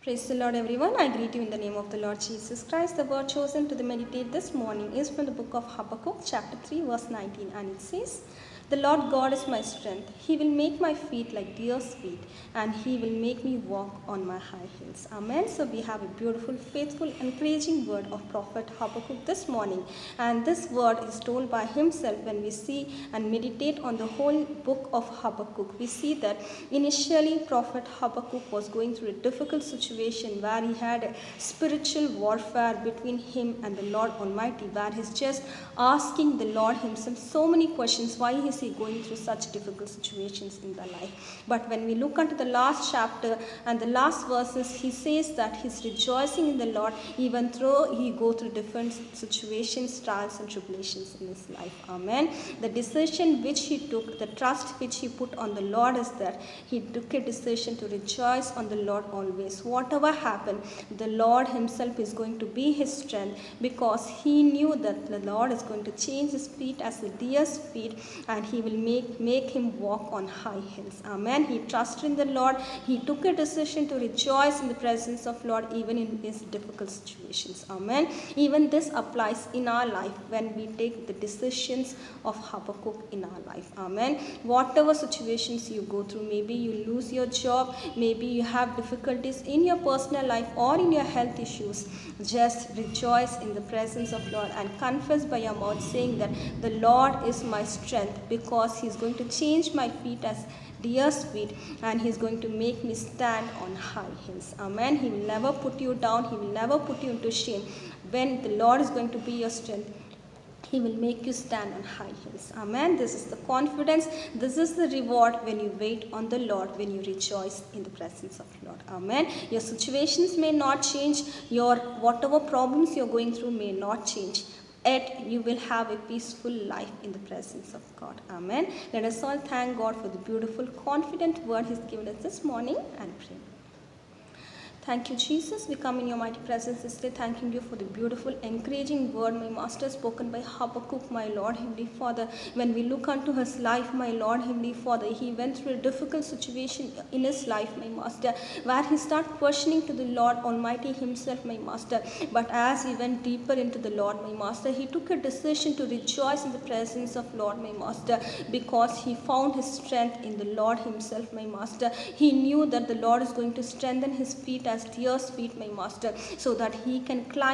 Praise the Lord, everyone. I greet you in the name of the Lord Jesus Christ. The word chosen to meditate this morning is from the book of Habakkuk, chapter 3, verse 19, and it says, "The Lord God is my strength. He will make my feet like deer's feet, and He will make me walk on my high hills." Amen. So we have a beautiful, faithful, encouraging word of Prophet Habakkuk this morning, and this word is told by himself. When we see and meditate on the whole book of Habakkuk, we see that initially Prophet Habakkuk was going through a difficult situation where he had a spiritual warfare between him and the Lord Almighty, where he's just asking the Lord himself so many questions. Why is he going through such difficult situations in the life? But when we look into the last chapter and the last verses, he says that he's rejoicing in the Lord even though he go through different situations, trials and tribulations in his life. Amen. The decision which he took, the trust which he put on the Lord is that he took a decision to rejoice on the Lord always. Whatever happened, the Lord himself is going to be his strength, because he knew that the Lord is going to change his feet as a deer's feet, and he will make him walk on high hills. Amen. He trusted in the Lord. He took a decision to rejoice in the presence of Lord even in his difficult situations. Amen. Even this applies in our life when we take the decisions of Habakkuk in our life. Amen. Whatever situations you go through, maybe you lose your job, maybe you have difficulties in your personal life or in your health issues, just rejoice in the presence of Lord and confess by your mouth, saying that the Lord is my strength, because he's going to change my feet as deer's feet, and he's going to make me stand on high hills. Amen. He will never put you down. He will never put you into shame. When the Lord is going to be your strength, he will make you stand on high hills. Amen. This is the confidence. This is the reward when you wait on the Lord, when you rejoice in the presence of Lord. Amen. Your situations may not change. Your whatever problems you're going through may not change. Yet you will have a peaceful life in the presence of God. Amen. Let us all thank God for the beautiful, confident word he's given us this morning, and pray. Thank you, Jesus. We come in your mighty presence this day, thanking you for the beautiful, encouraging word, my Master, spoken by Habakkuk, my Lord, Heavenly Father. When we look unto his life, my Lord, Heavenly Father, he went through a difficult situation in his life, my Master, where he started questioning to the Lord Almighty himself, my Master. But as he went deeper into the Lord, my Master, he took a decision to rejoice in the presence of Lord, my Master, because he found his strength in the Lord himself, my Master. He knew that the Lord is going to strengthen his feet as deer's feet, my Master, so that he can climb